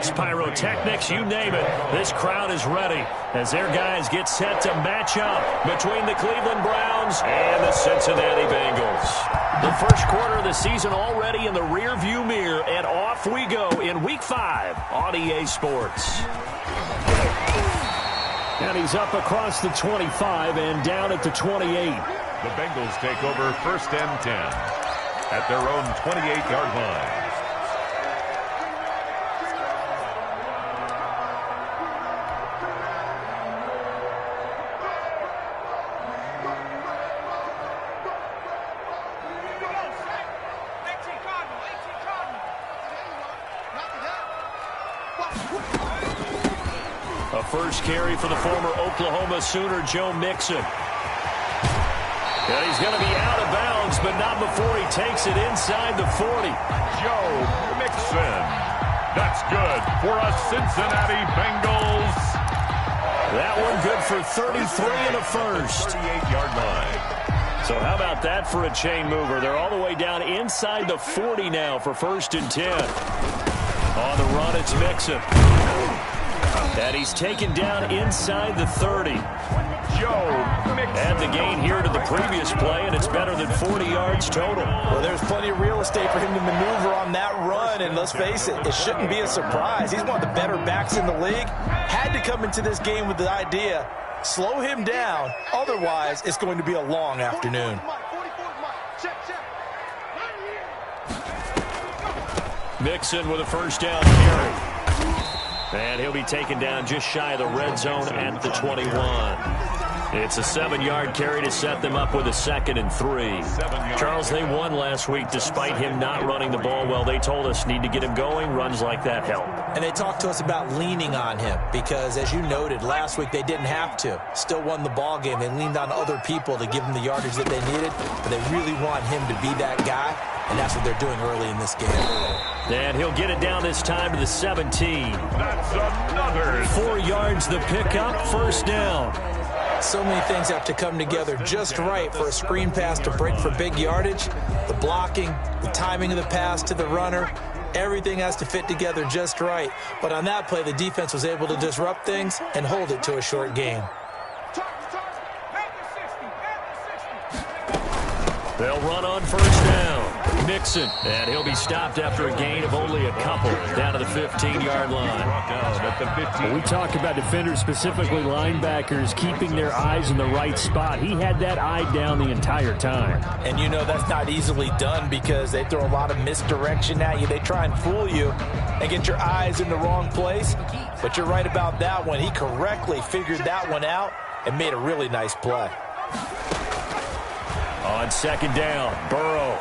lights, pyrotechnics, you name it. This crowd is ready as their guys get set to match up between the Cleveland Browns and the Cincinnati Bengals. The first quarter of the season already in the rearview mirror, and off we go in Week 5 on EA Sports. And he's up across the 25 and down at the 28. The Bengals take over 1st and 10 at their own 28-yard line. A first carry for the former Oklahoma Sooner, Joe Mixon. And he's going to be out of bounds, but not before he takes it inside the 40. Joe Mixon. That's good for us Cincinnati Bengals. That one good for 33 and a first. 38-yard line. So how about that for a chain mover? They're all the way down inside the 40 now for 1st and 10. On the run, it's Mixon. And he's taken down inside the 30. Joe Mixon. And the gain here to the previous play, and it's better than 40 yards total. Well, there's plenty of real estate for him to maneuver on that run, and let's face it, it shouldn't be a surprise. He's one of the better backs in the league. Had to come into this game with the idea, slow him down, otherwise it's going to be a long afternoon. Mixon with a first down carry. And he'll be taken down just shy of the red zone at the 21. It's a 7-yard carry to set them up with a 2nd and 3. Charles, they won last week despite him not running the ball well. They told us need to get him going. Runs like that help. And they talked to us about leaning on him because, as you noted, last week they didn't have to. Still won the ball game. They leaned on other people to give them the yardage that they needed, but they really want him to be that guy, and that's what they're doing early in this game. And he'll get it down this time to the 17. That's another 4 yards the pickup, 1st down. So many things have to come together just right for a screen pass to break for big yardage. The blocking, the timing of the pass to the runner, everything has to fit together just right. But on that play, the defense was able to disrupt things and hold it to a short gain. They'll run on 1st down. Mixon, and he'll be stopped after a gain of only a couple down to the 15-yard line. We talk about defenders, specifically linebackers, keeping their eyes in the right spot. He had that eye down the entire time. And you know that's not easily done because they throw a lot of misdirection at you. They try and fool you and get your eyes in the wrong place. But you're right about that one. He correctly figured that one out and made a really nice play. On 2nd down, Burrow.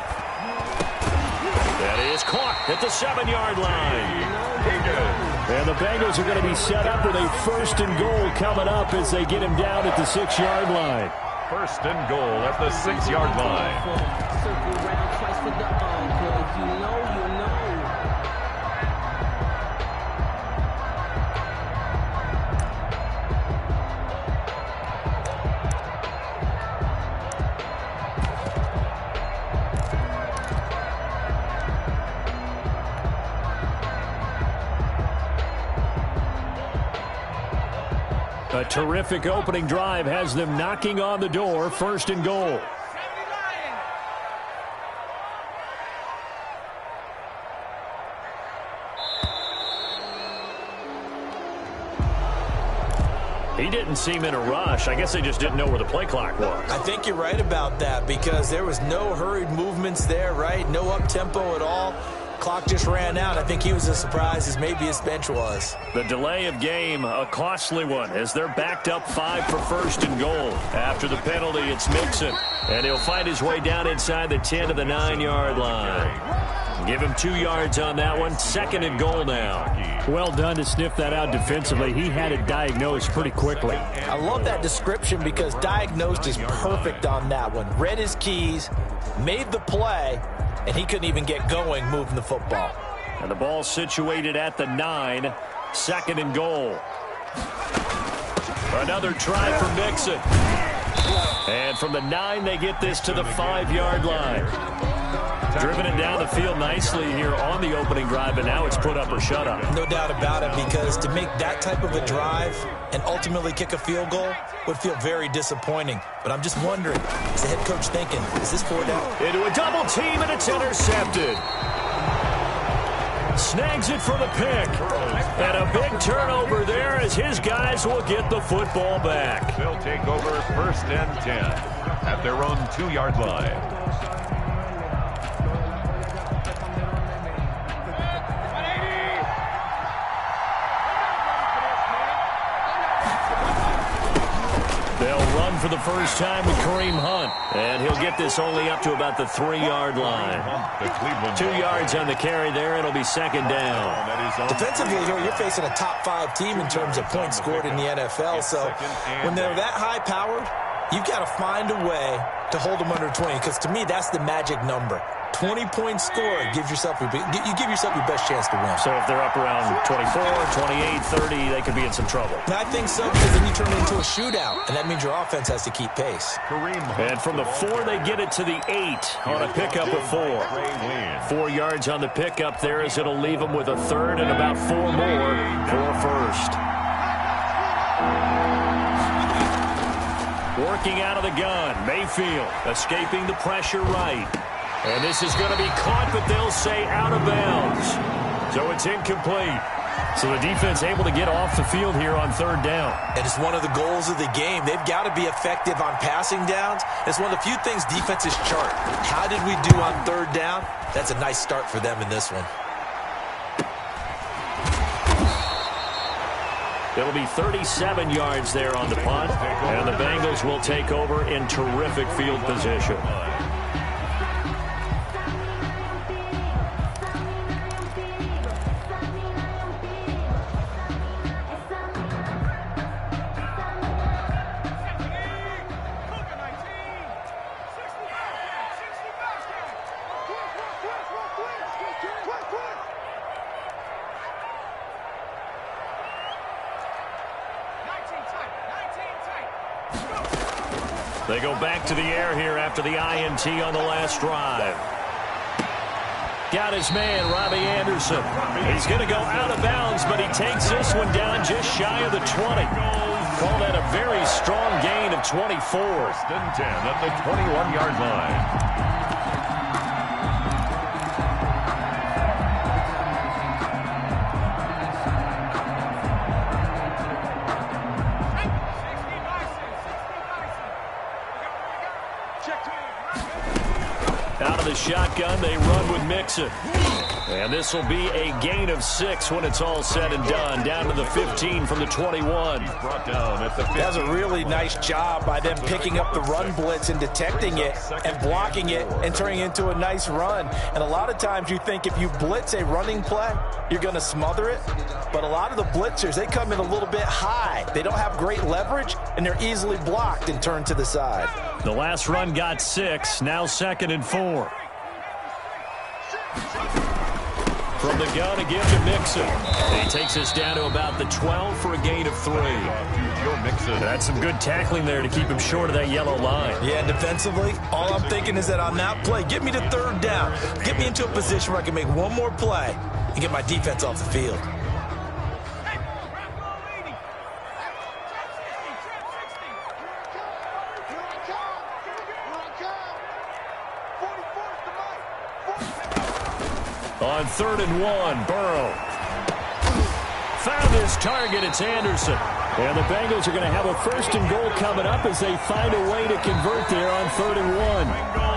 That is caught at the 7-yard line. And the Bengals are going to be set up with a 1st and goal coming up as they get him down at the 6-yard line. 1st and goal at the 6-yard line. Circle around twice for the encore. You know. A terrific opening drive has them knocking on the door. 1st and goal. He didn't seem in a rush. I guess they just didn't know where the play clock was. I think you're right about that because there was no hurried movements there, right? No up-tempo at all. Clock just ran out. I think he was as surprised as maybe his bench was. The delay of game, a costly one, as they're backed up 5 for 1st and goal. After the penalty, it's Mixon, and he'll find his way down inside the 10 to the 9-yard line. Give him 2 yards on that one. 2nd and goal now. Well done to sniff that out defensively. He had it diagnosed pretty quickly. I love that description because diagnosed is perfect on that one. Read his keys, made the play, and he couldn't even get going moving the football. And the ball situated at the 9. 2nd and goal. Another try for Mixon. And from the 9, they get this to the 5-yard line. Driven it down the field nicely here on the opening drive, and now it's put up or shut up. No doubt about it, because to make that type of a drive and ultimately kick a field goal would feel very disappointing. But I'm just wondering, is the head coach thinking, is this 4 down? Into a double team, and it's intercepted. Snags it for the pick. And a big turnover there as his guys will get the football back. They'll take over 1st and 10 at their own 2-yard line. For the first time with Kareem Hunt. And he'll get this only up to about the 3-yard line. 2 yards on the carry there. It'll be 2nd down. Defensively here, you're facing a top 5 team in terms of points scored in the NFL. So when they're that high-powered, you've got to find a way to hold them under 20. Because to me, that's the magic number. 20 points scored gives yourself you give yourself your best chance to win. So if they're up around 24, 28, 30, they could be in some trouble. And I think so, because then you turn it into a shootout, and that means your offense has to keep pace. And from the 4, they get it to the 8 on a pickup of 4. 4 yards on the pickup there, as it'll leave them with a 3rd and about 4 more for a 1st. Working out of the gun, Mayfield escaping the pressure right. And this is going to be caught, but they'll say out of bounds. So it's incomplete. So the defense able to get off the field here on 3rd down. And it's one of the goals of the game. They've got to be effective on passing downs. It's one of the few things defenses chart. How did we do on 3rd down? That's a nice start for them in this one. It'll be 37 yards there on the punt. And the Bengals will take over in terrific field position. They go back to the air here after the INT on the last drive. Got his man, Robbie Anderson. He's going to go out of bounds, but he takes this one down just shy of the 20. Call that a very strong gain of 24. 1st and 10 at the 21-yard line. Out of the shotgun, they run with Mixon. And this will be a gain of 6 when it's all said and done. Down to the 15 from the 21. Brought down at the 15. That's a really nice job by them picking up the run blitz and detecting it and blocking it and turning it into a nice run. And a lot of times you think if you blitz a running play, you're going to smother it. But a lot of the blitzers, they come in a little bit high. They don't have great leverage, and they're easily blocked and turned to the side. The last run got 6. Now 2nd and 4. From the gun again to Mixon. He takes us down to about the 12 for a gain of 3. That's some good tackling there to keep him short of that yellow line. Yeah, and defensively, all I'm thinking is that on that play, get me to 3rd down. Get me into a position where I can make one more play and get my defense off the field. On 3rd and 1, Burrow found his target. It's Anderson. And the Bengals are going to have a 1st and goal coming up as they find a way to convert there on 3rd and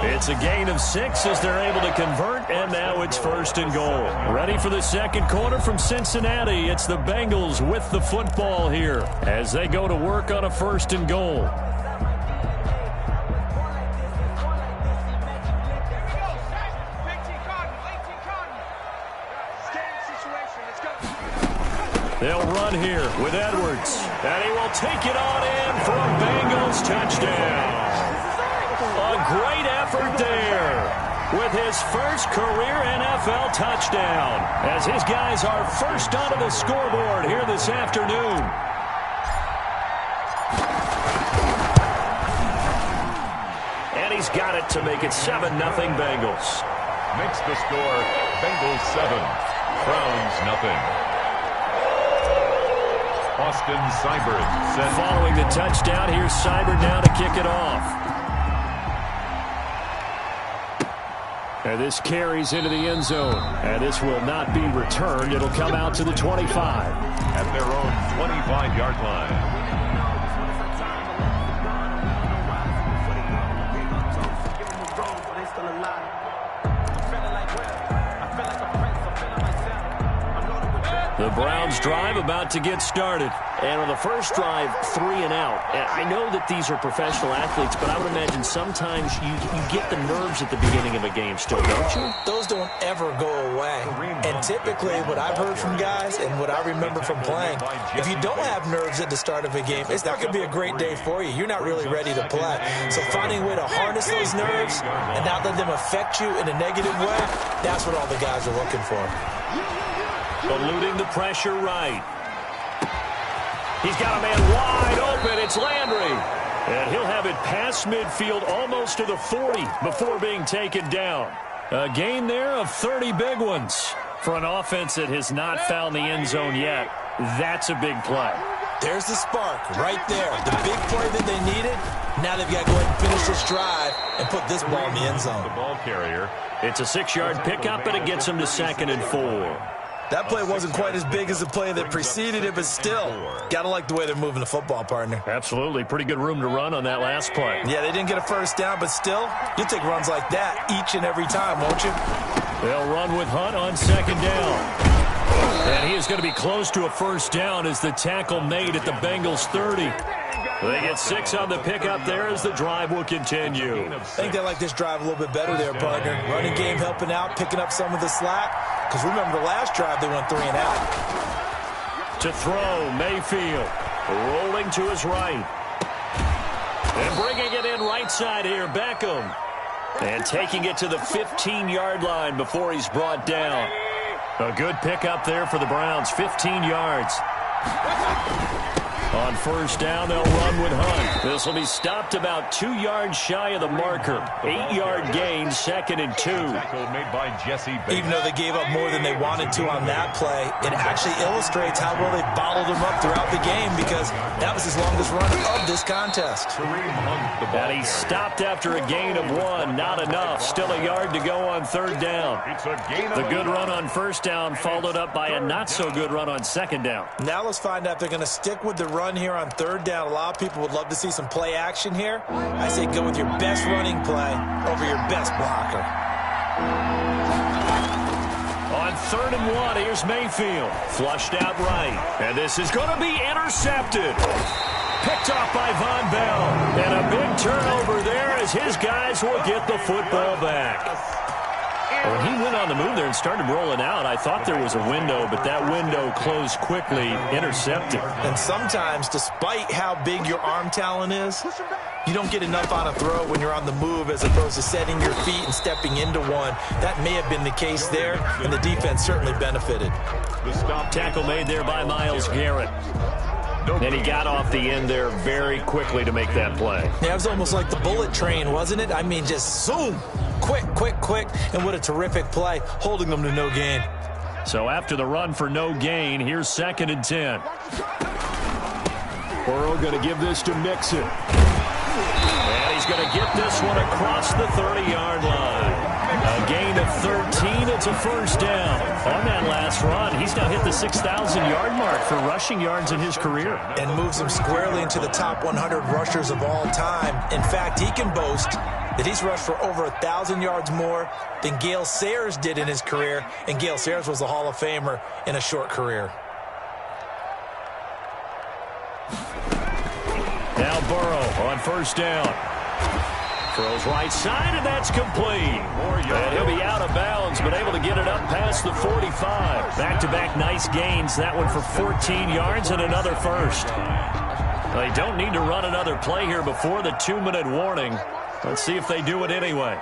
1. It's a gain of 6 as they're able to convert, and now it's 1st and goal. Ready for the 2nd quarter from Cincinnati. It's the Bengals with the football here as they go to work on a 1st and goal. They'll run here with Edwards. And he will take it on in for a Bengals touchdown. A great effort there with his first career NFL touchdown as his guys are first onto the scoreboard here this afternoon. And he's got it to make it 7-0 Bengals. makes the score Bengals 7, Browns nothing. Austin Seibert set. Following the touchdown, here's Seibert now to kick it off. And this carries into the end zone. And this will not be returned. It'll come out to the 25. At their own 25-yard line. The Browns drive about to get started. And on the first drive, 3 and out. And I know that these are professional athletes, but I would imagine sometimes you get the nerves at the beginning of a game still, don't you? Those don't ever go away. And typically what I've heard from guys and what I remember from playing, if you don't have nerves at the start of a game, it's not going to be a great day for you. You're not really ready to play. So finding a way to harness those nerves and not let them affect you in a negative way, that's what all the guys are looking for. Eluding the pressure right. He's got a man wide open. It's Landry. And he'll have it past midfield almost to the 40 before being taken down. A gain there of 30 big ones. For an offense that has not found the end zone yet, that's a big play. There's the spark right there. The big play that they needed. Now they've got to go ahead and finish this drive and put this ball in the end zone. The ball carrier. It's a 6-yard pickup, and it gets them to 2nd and 4. That play wasn't quite as big as the play that preceded it, but still, got to like the way they're moving the football, partner. Absolutely. Pretty good room to run on that last play. Yeah, they didn't get a first down, but still, you'll take runs like that each and every time, won't you? They'll run with Hunt on 2nd down. And he is going to be close to a first down as the tackle made at the Bengals 30. They get 6 on the pickup there as the drive will continue. I think they like this drive a little bit better there, partner. Running game helping out, picking up some of the slack. Because remember the last drive, they went 3 and out. To throw, Mayfield. Rolling to his right. And bringing it in right side here, Beckham. And taking it to the 15-yard line before he's brought down. A good pickup there for the Browns, 15 yards. On first down, they'll run with Hunt. This will be stopped about 2 yards shy of the marker. 8-yard gain, 2nd and 2. Made by Jesse Bates. Even though they gave up more than they wanted to on that play, it actually illustrates how well they bottled them up throughout the game because that was his longest run of this contest. And he stopped after a gain of 1. Not enough. Still a yard to go on 3rd down. The good run on first down followed up by a not-so-good run on 2nd down. Now let's find out if they're going to stick with the run here on 3rd down. A lot of people would love to see some play action here. I say go with your best running play over your best blocker. On 3rd and 1, here's Mayfield. Flushed out right. And this is going to be intercepted. Picked off by Von Bell. And a big turnover there as his guys will get the football back. When he went on the move there and started rolling out, I thought there was a window, but that window closed quickly, intercepted. And sometimes, despite how big your arm talent is, you don't get enough on a throw when you're on the move as opposed to setting your feet and stepping into one. That may have been the case there, and the defense certainly benefited. The stop tackle made there by Myles Garrett. And he got off the end there very quickly to make that play. Yeah, it was almost like the bullet train, wasn't it? I mean, just zoom. Quick, quick, quick. And what a terrific play, holding them to no gain. So after the run for no gain, here's 2nd and 10. Burrow going to give this to Mixon. And he's going to get this one across the 30-yard line. A gain of 13. It's a first down. On that last run, he's now hit the 6,000-yard mark for rushing yards in his career. And moves him squarely into the top 100 rushers of all time. In fact, he can boast that he's rushed for over 1,000 yards more than Gale Sayers did in his career. And Gale Sayers was a Hall of Famer in a short career. Now Burrow on first down. Throws right side, and that's complete. And he'll be out of bounds, but able to get it up past the 45. Back-to-back nice gains. That one for 14 yards and another first. They don't need to run another play here before the 2-minute warning. Let's see if they do it anyway.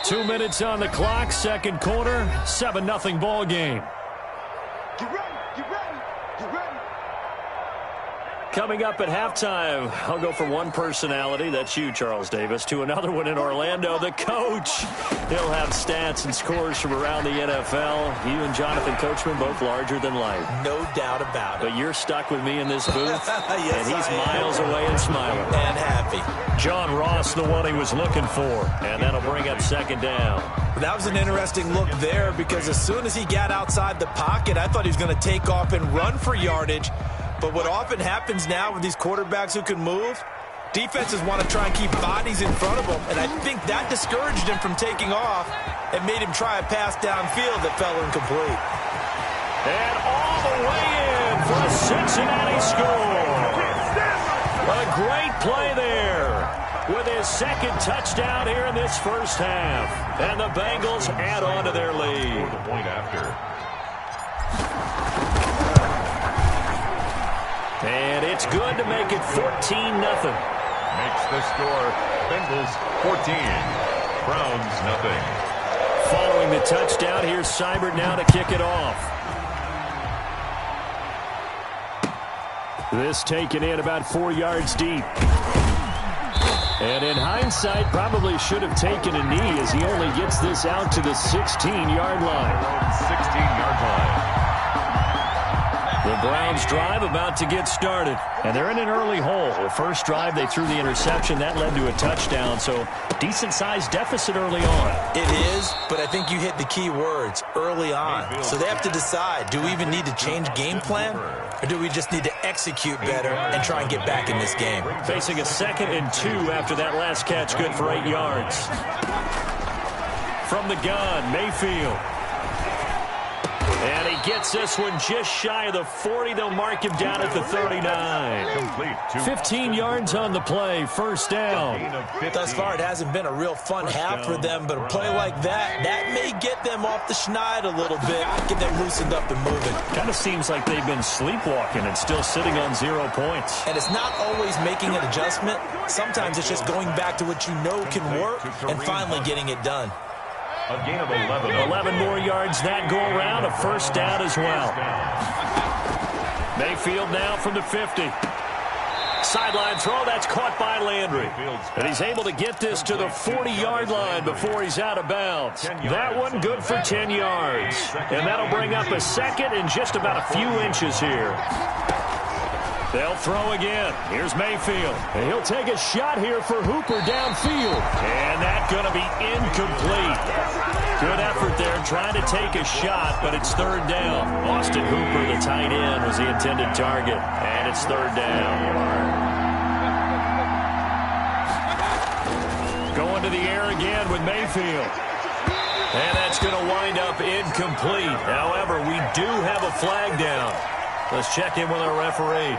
2 minutes on the clock, second quarter, 7-0 ball game. Coming up at halftime, I'll go from one personality, that's you, Charles Davis, to another one in Orlando, the coach. He'll have stats and scores from around the NFL. You and Jonathan Coachman, both larger than life. No doubt about it. But you're stuck with me in this booth, Yes, and he's miles away and smiling. And happy. John Ross, the one he was looking for, and that'll bring up second down. That was an interesting look there because as soon as he got outside the pocket, I thought he was going to take off and run for yardage. But what often happens now with these quarterbacks who can move, defenses want to try and keep bodies in front of them, and I think that discouraged him from taking off and made him try a pass downfield that fell incomplete. And all the way in for a Cincinnati score. A great play there with his second touchdown here in this first half. And the Bengals add on to their lead. The point after. And it's good to make it 14-0. Makes the score Bengals 14, Browns nothing. Following the touchdown, here's Seibert now to kick it off. This taken in about 4 yards deep. And in hindsight, probably should have taken a knee as he only gets this out to the 16-yard line. 16-yard line. The Browns drive about to get started. And they're in an early hole. The first drive, they threw the interception. That led to a touchdown. So decent-sized deficit early on. It is, but I think you hit the key words, early on. So they have to decide, do we even need to change game plan? Or do we just need to execute better and try and get back in this game? Facing a 2nd and 2 after that last catch, good for 8 yards. From the gun, Mayfield. And he gets this one just shy of the 40. They'll mark him down at the 39. Complete. 15 yards on the play, first down. Thus far, it hasn't been a real fun half for them, but a play like that may get them off the schneid a little bit, get them loosened up and moving. Kind of seems like they've been sleepwalking and still sitting on 0 points. And it's not always making an adjustment. Sometimes it's just going back to what you know can work and finally getting it done. A gain of 11. 11 more yards that go around, a first down as well. Mayfield now from the 50. Sideline throw, that's caught by Landry. And he's able to get this to the 40-yard line before he's out of bounds. That one good for 10 yards. And that'll bring up a second and just about a few inches here. They'll throw again. Here's Mayfield. And he'll take a shot here for Hooper downfield. And that's going to be incomplete. Good effort there trying to take a shot, but it's third down. Austin Hooper, the tight end, was the intended target. And it's third down. Going to the air again with Mayfield. And that's going to wind up incomplete. However, we do have a flag down. Let's check in with our referee.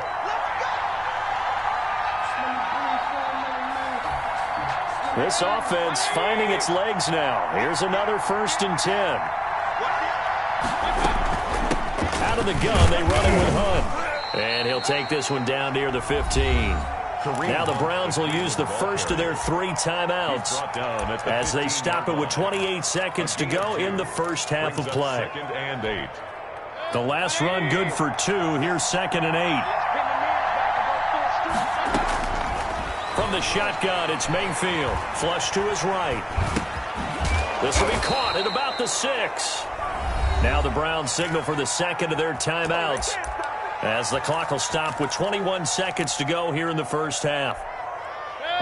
This offense finding its legs now. Here's another 1st and 10. Out of the gun, they run it with Hunt. And he'll take this one down near the 15. Now the Browns will use the first of their 3 timeouts as they stop it with 28 seconds to go in the first half of play. 2nd and 8. The last run good for 2. Here's 2nd and 8. From the shotgun, it's Mayfield. Flush to his right. This will be caught at about the 6. Now the Browns signal for the second of their timeouts as the clock will stop with 21 seconds to go here in the first half.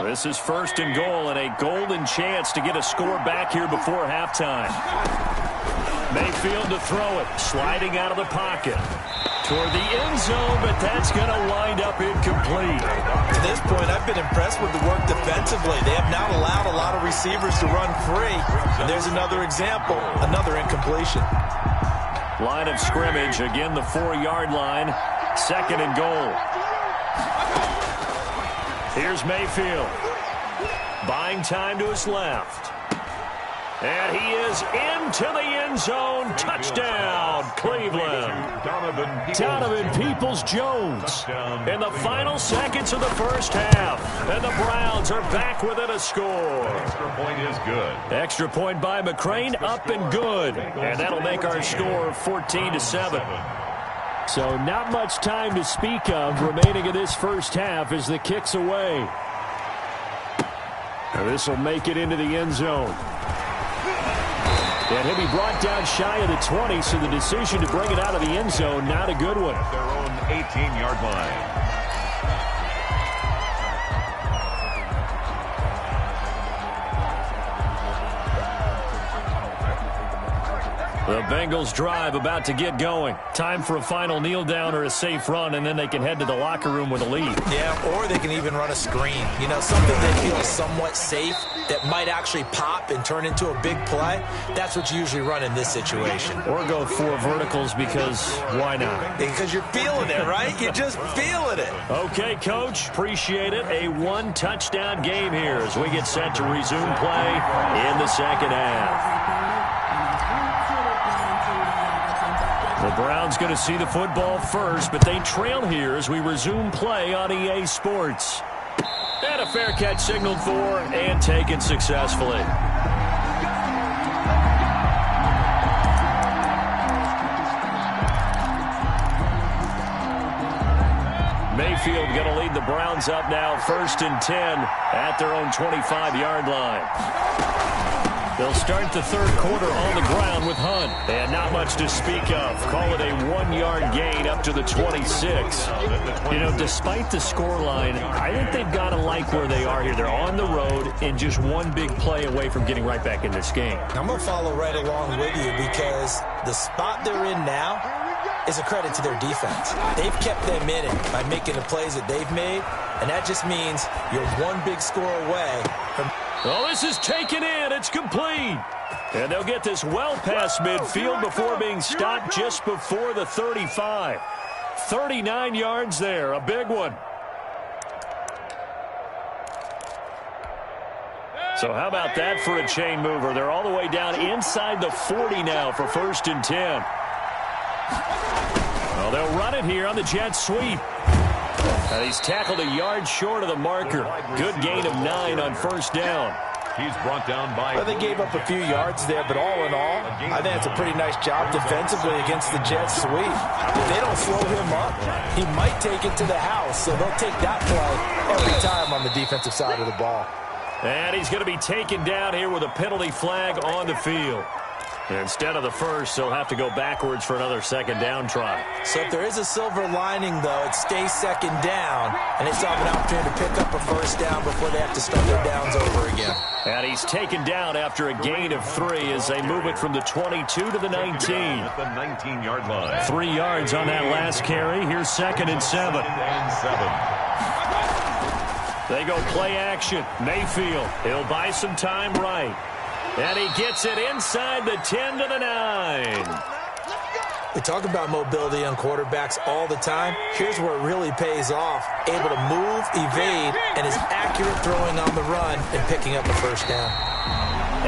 This is 1st and goal and a golden chance to get a score back here before halftime. Mayfield to throw it, sliding out of the pocket. Toward the end zone, but that's going to wind up incomplete. To this point, I've been impressed with the work defensively. They have not allowed a lot of receivers to run free. And there's another example, another incompletion. Line of scrimmage, again the 4-yard line, 2nd and goal. Here's Mayfield. Buying time to his left. And he is into the end zone. Touchdown, Cleveland. Donovan Peoples-Jones in the final seconds of the first half. And the Browns are back within a score. Extra point is good. Extra point by McCrane, up and good. And that'll make our score 14-7. So not much time to speak of remaining in this first half as the kick's away. This will make it into the end zone. And he'll be brought down shy of the 20, so the decision to bring it out of the end zone, not a good one. At their own 18-yard line. The Bengals drive about to get going. Time for a final kneel down or a safe run, and then they can head to the locker room with a lead. Yeah, or they can even run a screen. You know, something that feels somewhat safe that might actually pop and turn into a big play. That's what you usually run in this situation. Or go 4 verticals because why not? Because you're feeling it, right? You're just feeling it. Okay, Coach. Appreciate it. A 1-touchdown game here as we get set to resume play in the second half. The Browns going to see the football first, but they trail here as we resume play on EA Sports. And a fair catch signaled for and taken successfully. Mayfield going to lead the Browns up now 1st and 10 at their own 25-yard line. They'll start the third quarter on the ground with Hunt. And not much to speak of. Call it a 1-yard gain up to the 26. You know, despite the scoreline, I think they've got to like where they are here. They're on the road and just one big play away from getting right back in this game. I'm going to follow right along with you because the spot they're in now is a credit to their defense. They've kept them in it by making the plays that they've made, and that just means you're one big score away from... Oh, this is taken in. It's complete. And they'll get this well past midfield before being stopped just before the 35. 39 yards there. A big one. So how about that for a chain mover? They're all the way down inside the 40 now for 1st and 10. Well, they'll run it here on the jet sweep. And he's tackled a yard short of the marker. Good gain of 9 on 1st down. He's brought down by... Well, they gave up a few yards there, but all in all, I think it's a pretty nice job defensively against the jet sweep. If they don't slow him up, he might take it to the house, so they'll take that play every time on the defensive side of the ball. And he's going to be taken down here with a penalty flag on the field. Instead of the first, they'll have to go backwards for another 2nd down try. So if there is a silver lining, though, it stays 2nd down, and they still have an opportunity to pick up a 1st down before they have to start their downs over again. And he's taken down after a gain of 3 as they move it from the 22 to the 19. At the 19-yard line. 3 yards on that last carry. Here's 2nd and 7. They go play action. Mayfield, he'll buy some time right. And he gets it inside the 10 to the 9. We talk about mobility on quarterbacks all the time. Here's where it really pays off. Able to move, evade, and is accurate throwing on the run and picking up a 1st down.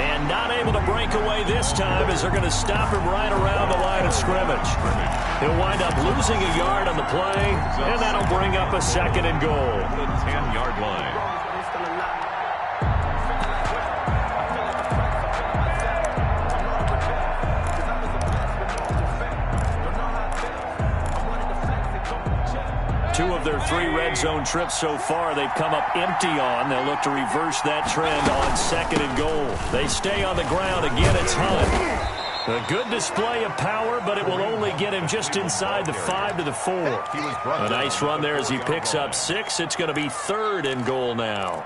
And not able to break away this time as they're going to stop him right around the line of scrimmage. He'll wind up losing a yard on the play, and that'll bring up a 2nd and goal. The 10-yard line. Two of their 3 red zone trips so far, they've come up empty on. They'll look to reverse that trend on 2nd and goal. They stay on the ground. Again, it's Hunt. A good display of power, but it will only get him just inside the 5 to the 4. A nice run there as he picks up 6. It's going to be 3rd and goal now.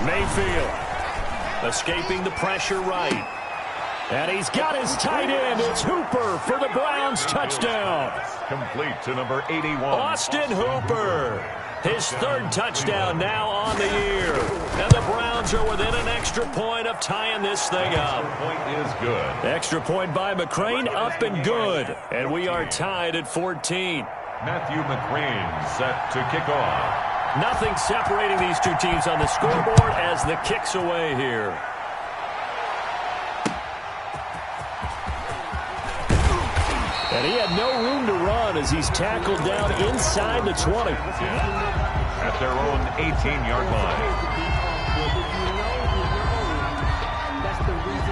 Mayfield escaping the pressure right. And he's got his tight end. It's Hooper for the Browns touchdown. Complete to number 81. Austin Hooper. His 3rd touchdown now on the year. And the Browns are within an extra point of tying this thing up. Point is good. Extra point by McCrane, up and good. And we are tied at 14. Matthew McCrane set to kick off. Nothing separating these two teams on the scoreboard as the kick's away here. And he had no room to run as he's tackled down inside the 20. At their own 18-yard line.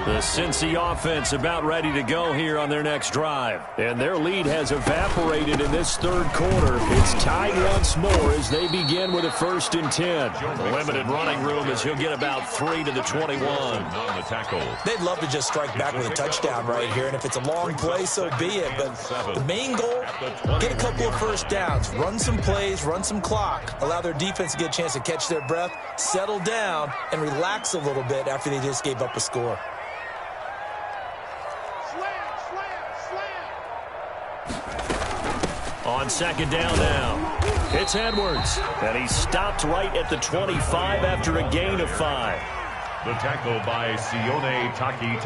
The Cincy offense about ready to go here on their next drive. And their lead has evaporated in this third quarter. It's tied once more as they begin with a 1st and 10. Limited running room as he'll get about 3 to the 21. On the tackle. They'd love to just strike back with a touchdown right here, and if it's a long play, so be it. But the main goal, get a couple of first downs, run some plays, run some clock, allow their defense to get a chance to catch their breath, settle down, and relax a little bit after they just gave up a score. On 2nd down now, it's Edwards, and he's stopped right at the 25 after a gain of 5. The tackle by Sione Taki.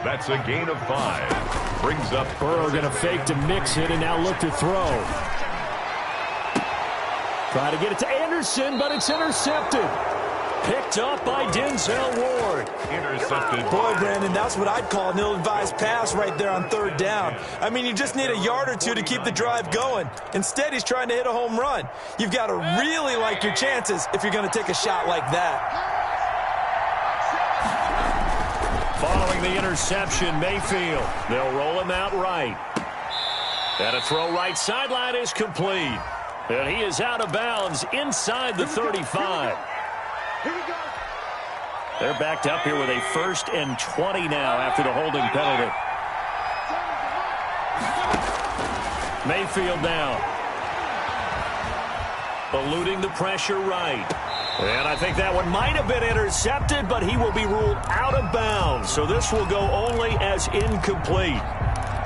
That's a gain of 5. Brings up Burrow going to fake to mix it and now look to throw. Try to get it to Anderson, but it's intercepted. Picked up by Denzel Ward. Intercepted. Boy, Brandon, that's what I'd call an ill-advised pass right there on 3rd down. I mean, you just need a yard or two to keep the drive going. Instead, he's trying to hit a home run. You've got to really like your chances if you're going to take a shot like that. Following the interception, Mayfield. They'll roll him out right. And a throw right sideline is complete. And he is out of bounds inside the 35. They're backed up here with a 1st and 20 now after the holding penalty. Mayfield now. Eluding the pressure right. And I think that one might have been intercepted, but he will be ruled out of bounds. So this will go only as incomplete.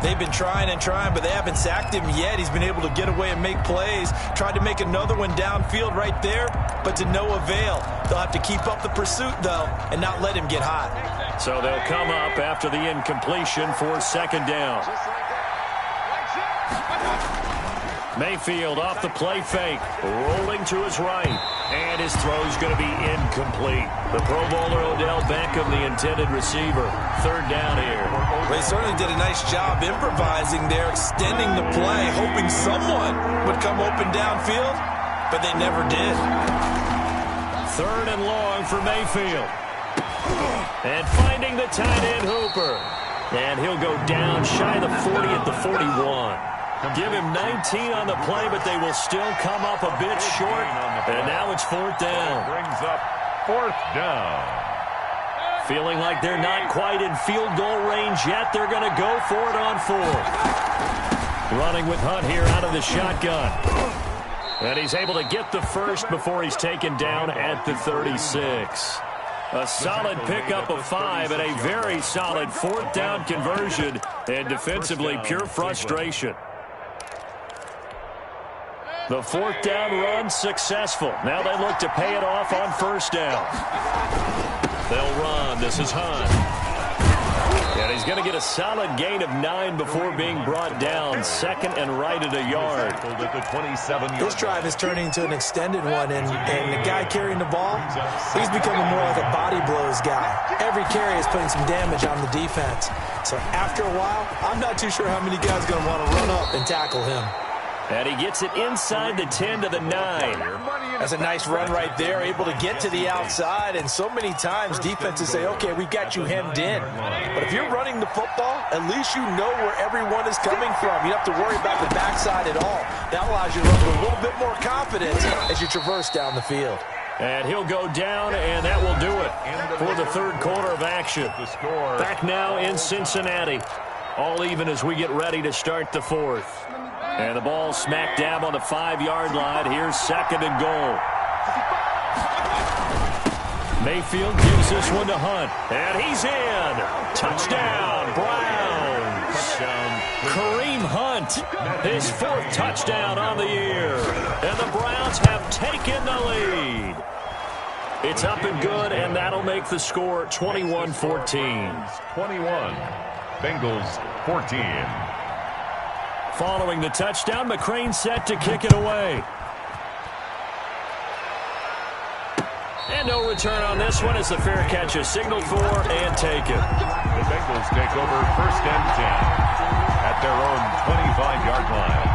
They've been trying and trying, but they haven't sacked him yet. He's been able to get away and make plays. Tried to make another one downfield right there, but to no avail. They'll have to keep up the pursuit, though, and not let him get hot. So they'll come up after the incompletion for 2nd down. Mayfield off the play fake, rolling to his right, and his throw's going to be incomplete. The Pro Bowler Odell Beckham, the intended receiver. 3rd down here. Well, he certainly did a nice job improvising there, extending the play, hoping someone would come open downfield, but they never did. 3rd and long for Mayfield. And finding the tight end Hooper. And he'll go down shy of the 40 at the 41. Give him 19 on the play, but they will still come up a bit short. And now it's 4th down. Brings up 4th down. Feeling like they're not quite in field goal range yet. They're going to go for it on 4th. Running with Hunt here out of the shotgun. And he's able to get the first before he's taken down at the 36. A solid pickup of 5 and a very solid 4th down conversion. And defensively, pure frustration. The 4th down run successful. Now they look to pay it off on 1st down. They'll run. This is Hunt. And he's going to get a solid gain of 9 before being brought down. 2nd and right at a yard. This drive is turning into an extended one, and the guy carrying the ball, he's becoming more like a body blows guy. Every carry is putting some damage on the defense. So after a while, I'm not too sure how many guys are going to want to run up and tackle him. And he gets it inside the 10 to the 9. That's a nice run right there, able to get to the outside. And so many times defenses say, okay, we've got you hemmed in. But if you're running the football, at least you know where everyone is coming from. You don't have to worry about the backside at all. That allows you to run with a little bit more confidence as you traverse down the field. And he'll go down, and that will do it for the 3rd quarter of action. Back now in Cincinnati. All even as we get ready to start the 4th. And the ball smack dab on the 5-yard line. Here's 2nd and goal. Mayfield gives this one to Hunt. And he's in. Touchdown, Browns. Kareem Hunt, his 4th touchdown on the year. And the Browns have taken the lead. It's up and good, and that'll make the score 21-14. 21. Bengals 14. Following the touchdown, McCrane set to kick it away. And no return on this one as the fair catch is signaled for and taken. The Bengals take over 1st and 10 at their own 25-yard line.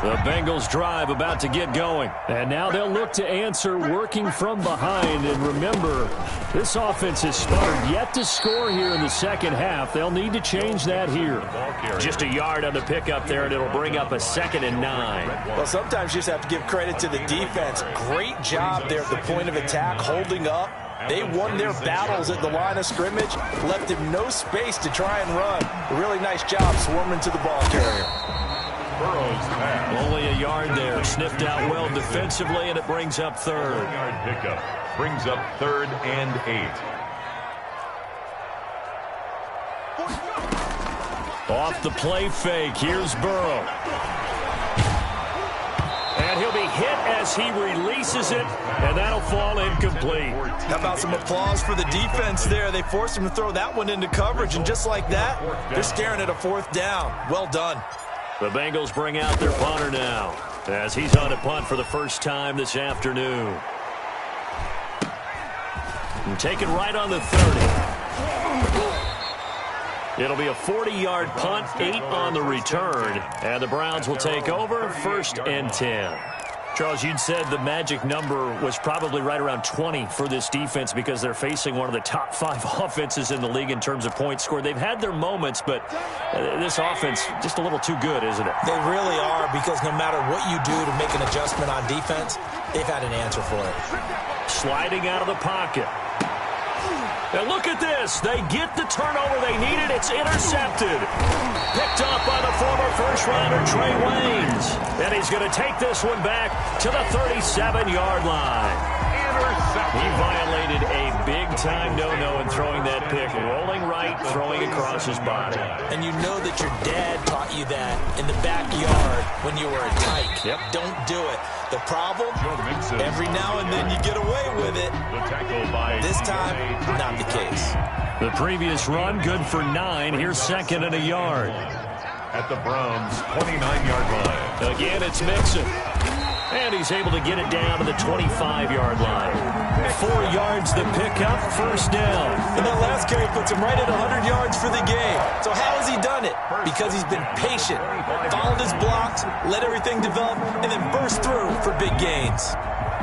The Bengals drive about to get going. And now they'll look to answer working from behind. And remember, this offense is sparred yet to score here in the second half. They'll need to change that here. Just a yard on the pickup there, and it'll bring up a 2nd and 9. Well, sometimes you just have to give credit to the defense. Great job there at the point of attack, holding up. They won their battles at the line of scrimmage, left him no space to try and run. A really nice job swarming to the ball carrier. Only a yard there. Sniffed out well defensively, and it brings up 3rd. Yard pickup brings up 3rd and 8. Off the play fake. Here's Burrow. And he'll be hit as he releases it, and that'll fall incomplete. How about some applause for the defense there? They forced him to throw that one into coverage, and just like that, they're staring at a 4th down. Well done. The Bengals bring out their punter now as he's on a punt for the first time this afternoon. And taken right on the 30. It'll be a 40-yard punt, 8 on the return, and the Browns will take over 1st and 10. Charles, you'd said the magic number was probably right around 20 for this defense because they're facing one of the top 5 offenses in the league in terms of points scored. They've had their moments, but this offense just a little too good, isn't it? They really are, because no matter what you do to make an adjustment on defense, they've had an answer for it. Sliding out of the pocket. And look at this. They get the turnover they needed. It's intercepted. Picked up by the former first-rounder Trey Waynes. And he's going to take this one back to the 37-yard line. He violated a big-time no-no in throwing that pick. Rolling right, throwing across his body. And you know that your dad taught you that in the backyard when you were a tyke. Yep. Don't do it. The problem, every now and then you get away with it. This time, not the case. The previous run, good for 9. Here's 2nd and a yard. At the Browns' 29-yard line. Again, it's Mixon. And he's able to get it down to the 25-yard line. 4 yards the pickup, 1st down. And that last carry puts him right at 100 yards for the game. So how has he done it? Because he's been patient, followed his blocks, let everything develop, and then burst through for big gains.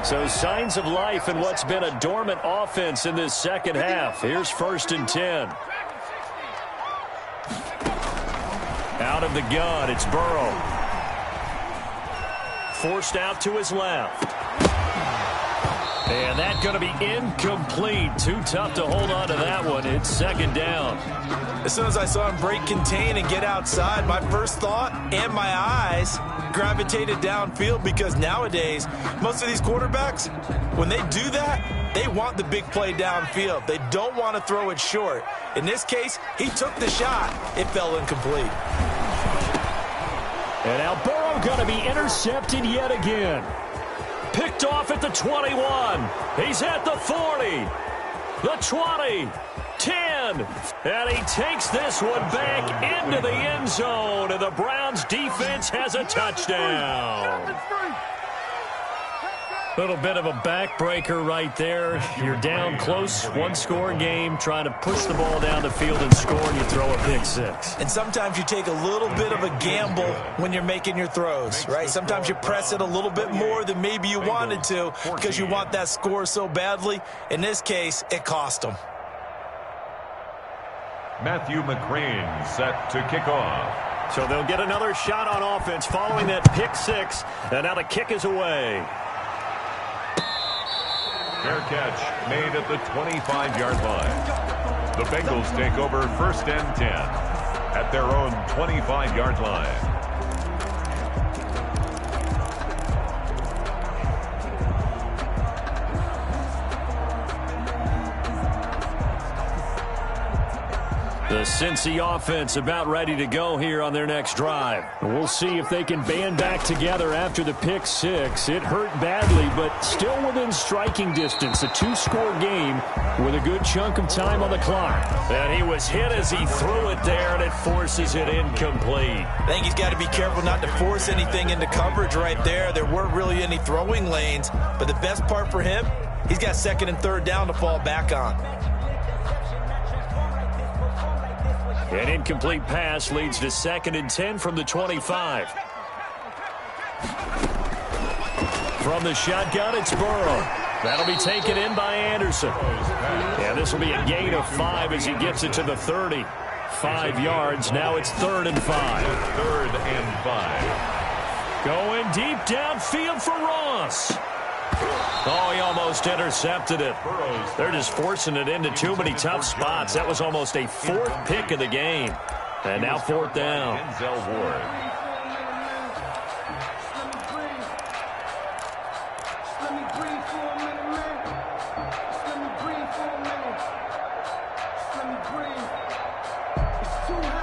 So signs of life in what's been a dormant offense in this second half. Here's 1st and 10. Out of the gun, it's Burrow. Forced out to his left. And that's going to be incomplete. Too tough to hold on to that one. It's 2nd down. As soon as I saw him break contain and get outside, my first thought and my eyes gravitated downfield, because nowadays, most of these quarterbacks, when they do that, they want the big play downfield. They don't want to throw it short. In this case, he took the shot. It fell incomplete. And now Burrow going to be intercepted yet again. Picked off at the 21. He's at the 40. The 20. 10. And he takes this one back into the end zone. And the Browns defense has a touchdown. Little bit of a backbreaker right there. You're down close, 1-score game, trying to push the ball down the field and score, and you throw a pick 6. And sometimes you take a little bit of a gamble when you're making your throws, right? Sometimes you press it a little bit more than maybe you wanted to because you want that score so badly. In this case, it cost them. Matthew McCrane set to kick off. So they'll get another shot on offense following that pick 6, and now the kick is away. Fair catch made at the 25-yard line. The Bengals take over 1st and 10 at their own 25-yard line. The The Cincy offense about ready to go here on their next drive. We'll see if they can band back together after the pick six. It hurt badly, but still within striking distance. A two-score game with a good chunk of time on the clock. And he was hit as he threw it there, and it forces it incomplete. I think he's got to be careful not to force anything into coverage right there. There weren't really any throwing lanes, but the best part for him, he's got second and third down to fall back on. An incomplete pass leads to 2nd and 10 from the 25. From the shotgun, it's Burrow. That'll be taken in by Anderson. And this will be a gain of 5 as he gets it to the 30. 5 yards. Now it's 3rd and 5. 3rd and 5. Going deep downfield for Ross. Oh, he almost intercepted it. They're just forcing it into too many tough spots. That was almost a 4th pick of the game. And now 4th down. Denzel Ward.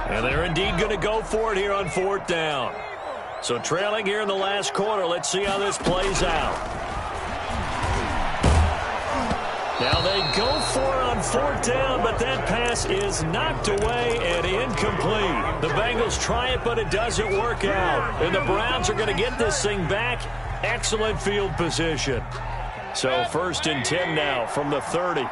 And they're indeed going to go for it here on 4th down. So trailing here in the last quarter. Let's see how this plays out. Now they go for it on 4th down, but that pass is knocked away and incomplete. The Bengals try it, but it doesn't work out. And the Browns are going to get this thing back. Excellent field position. So 1st and 10 now from the 30.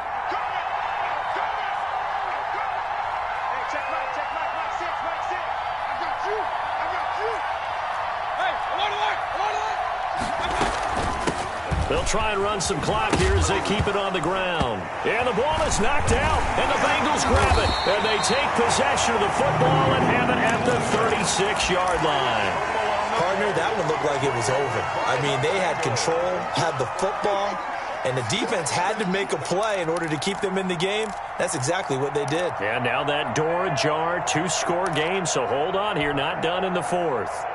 They'll try and run some clock here as they keep it on the ground. And the ball is knocked out, and the Bengals grab it. And they take possession of the football and have it at the 36-yard line. Partner, that one looked like it was over. I mean, they had control, had the football, and the defense had to make a play in order to keep them in the game. That's exactly what they did. And now that door ajar, 2-score game, so hold on here, not done in the 4th.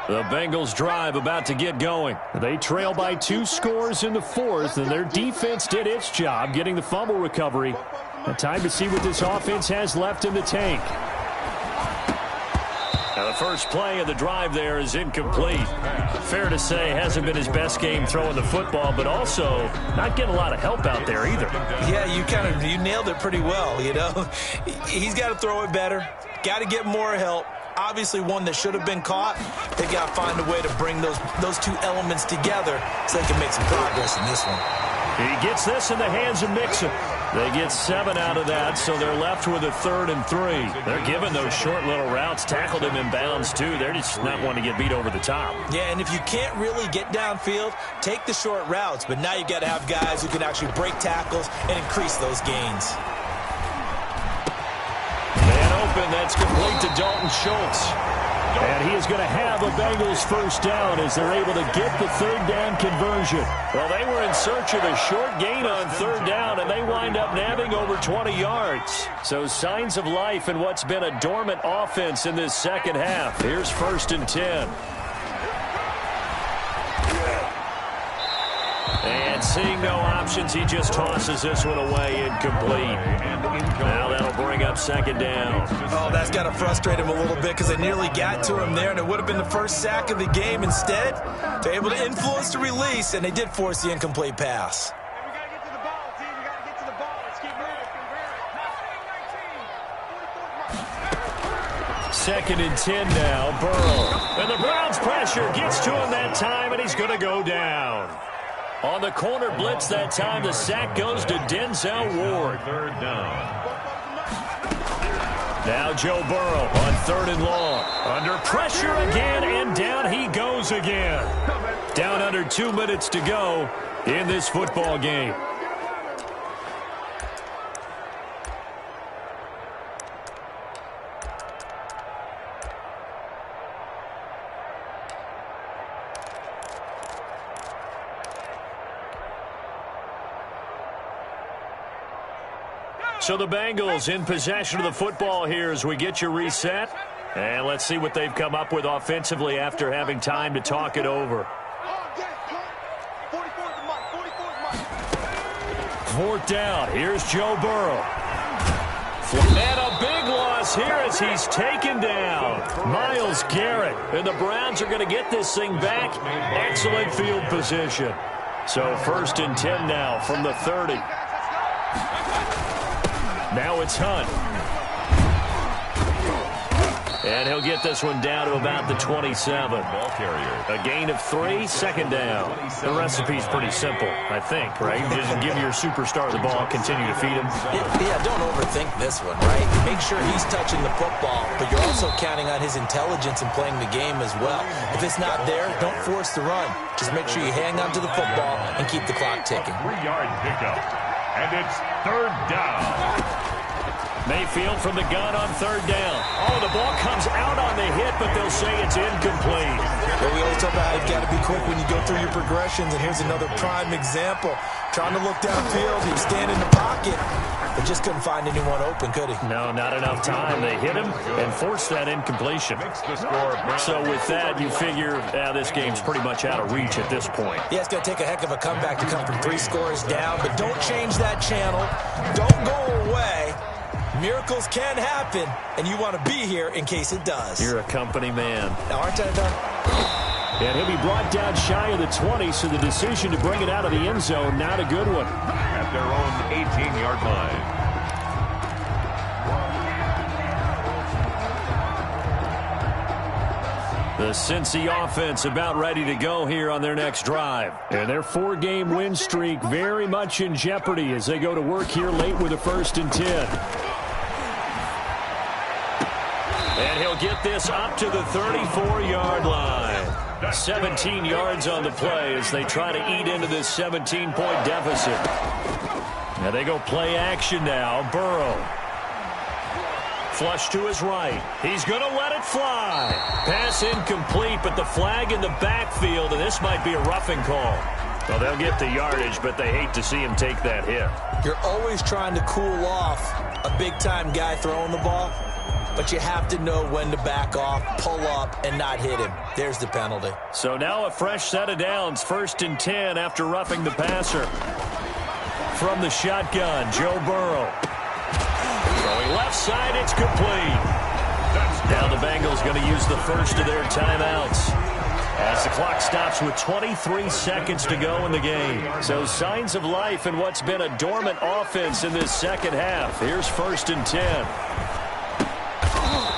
The Bengals drive about to get going. They trail by 2 scores in the 4th, and their defense did its job getting the fumble recovery. Now time to see what this offense has left in the tank. Now the first play of the drive there is incomplete. Fair to say, hasn't been his best game throwing the football, but also not getting a lot of help out there either. Yeah, you nailed it pretty well, you know. He's got to throw it better, got to get more help. Obviously one that should have been caught. They got to find a way to bring those two elements together so they can make some progress in this one. He gets this in the hands of Mixon. They get 7 out of that, so they're left with a 3rd and 3. They're giving those short little routes, tackled him in bounds too. They're just not wanting to get beat over the top. Yeah, and if you can't really get downfield, take the short routes. But now you got to have guys who can actually break tackles and increase those gains. And that's complete to Dalton Schultz. And he is going to have a Bengals first down as they're able to get the 3rd down conversion. Well, they were in search of a short gain on 3rd down, and they wind up nabbing over 20 yards. So signs of life in what's been a dormant offense in this second half. Here's 1st and 10. And seeing no options, he just tosses this one away incomplete. Now that'll bring up 2nd down. Oh, that's got to frustrate him a little bit because they nearly got to him there, and it would have been the first sack of the game. Instead, they're able to influence the release, and they did force the incomplete pass. We got to get to the ball, team. We got to get to the ball. Let's keep moving. 2nd and 10 now, Burrow. And the Browns pressure gets to him that time, and he's going to go down. On the corner blitz that time, the sack goes to Denzel Ward. 3rd down. Now Joe Burrow on 3rd and long. Under pressure again, and down he goes again. Down under 2 minutes to go in this football game. So the Bengals in possession of the football here as we get you reset. And let's see what they've come up with offensively after having time to talk it over. 4th down. Here's Joe Burrow. And a big loss here as he's taken down. Myles Garrett. And the Browns are going to get this thing back. Excellent field position. So 1st and 10 now from the 30. Now it's Hunt. And he'll get this one down to about the 27. Ball carrier. A gain of 3, 2nd down. The recipe's pretty simple, I think, right? Just give your superstar the ball, continue to feed him. Yeah, don't overthink this one, right? Make sure he's touching the football, but you're also counting on his intelligence in playing the game as well. If it's not there, don't force the run. Just make sure you hang on to the football and keep the clock ticking. 3-yard pickup. And it's 3rd down. Mayfield from the gun on 3rd down. Oh, the ball comes out on the hit, but they'll say it's incomplete. Well, we always talk about you've got to be quick when you go through your progressions, and here's another prime example. Trying to look downfield, he was standing in the pocket, but just couldn't find anyone open, could he? No, not enough time. They hit him and forced that incompletion. So with that, you figure this game's pretty much out of reach at this point. Yeah, it's going to take a heck of a comeback to come from 3 scores down, but don't change that channel. Don't go away. Miracles can happen, and you want to be here in case it does. You're a company man. Now, aren't I done? And he'll be brought down shy of the 20, so the decision to bring it out of the end zone, not a good one. At their own 18-yard line. The Cincy offense about ready to go here on their next drive. And their 4-game win streak very much in jeopardy as they go to work here late with a 1st and 10. And he'll get this up to the 34-yard line. 17 yards on the play as they try to eat into this 17-point deficit. Now they go play action now. Burrow. Flush to his right. He's going to let it fly. Pass incomplete, but the flag in the backfield, and this might be a roughing call. Well, they'll get the yardage, but they hate to see him take that hit. You're always trying to cool off a big-time guy throwing the ball, but you have to know when to back off, pull up, and not hit him. There's the penalty. So now a fresh set of downs, 1st and 10 after roughing the passer. From the shotgun, Joe Burrow. Throwing left side, it's complete. Now the Bengals going to use the first of their timeouts as the clock stops with 23 seconds to go in the game. So signs of life in what's been a dormant offense in this second half. Here's 1st and 10.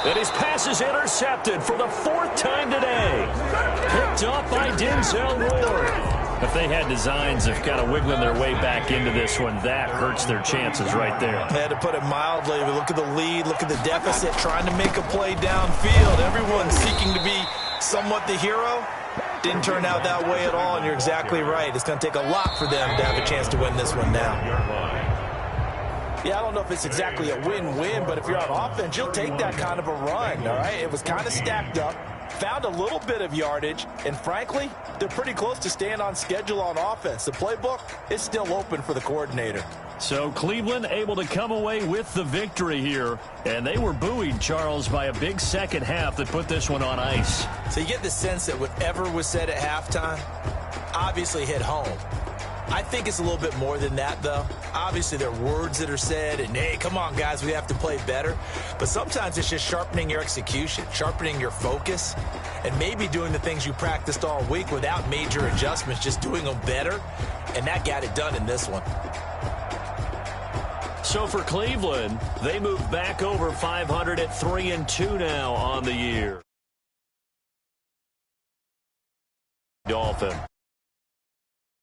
And his pass is intercepted for the 4th time today. Picked up by Denzel Ward. If they had designs of kind of wiggling their way back into this one, that hurts their chances right there. They had to put it mildly. Look at the lead, look at the deficit, trying to make a play downfield. Everyone seeking to be somewhat the hero. Didn't turn out that way at all, and you're exactly right. It's going to take a lot for them to have a chance to win this one now. Yeah, I don't know if it's exactly a win-win, but if you're on offense, you'll take that kind of a run, all right? It was kind of stacked up, found a little bit of yardage, and frankly, they're pretty close to staying on schedule on offense. The playbook is still open for the coordinator. So Cleveland able to come away with the victory here, and they were buoyed, Charles, by a big second half that put this one on ice. So you get the sense that whatever was said at halftime obviously hit home. I think it's a little bit more than that, though. Obviously, there are words that are said, and, hey, come on, guys, we have to play better. But sometimes it's just sharpening your execution, sharpening your focus, and maybe doing the things you practiced all week without major adjustments, just doing them better, and that got it done in this one. So for Cleveland, they move back over 500 at 3-2 now on the year. Dolphin.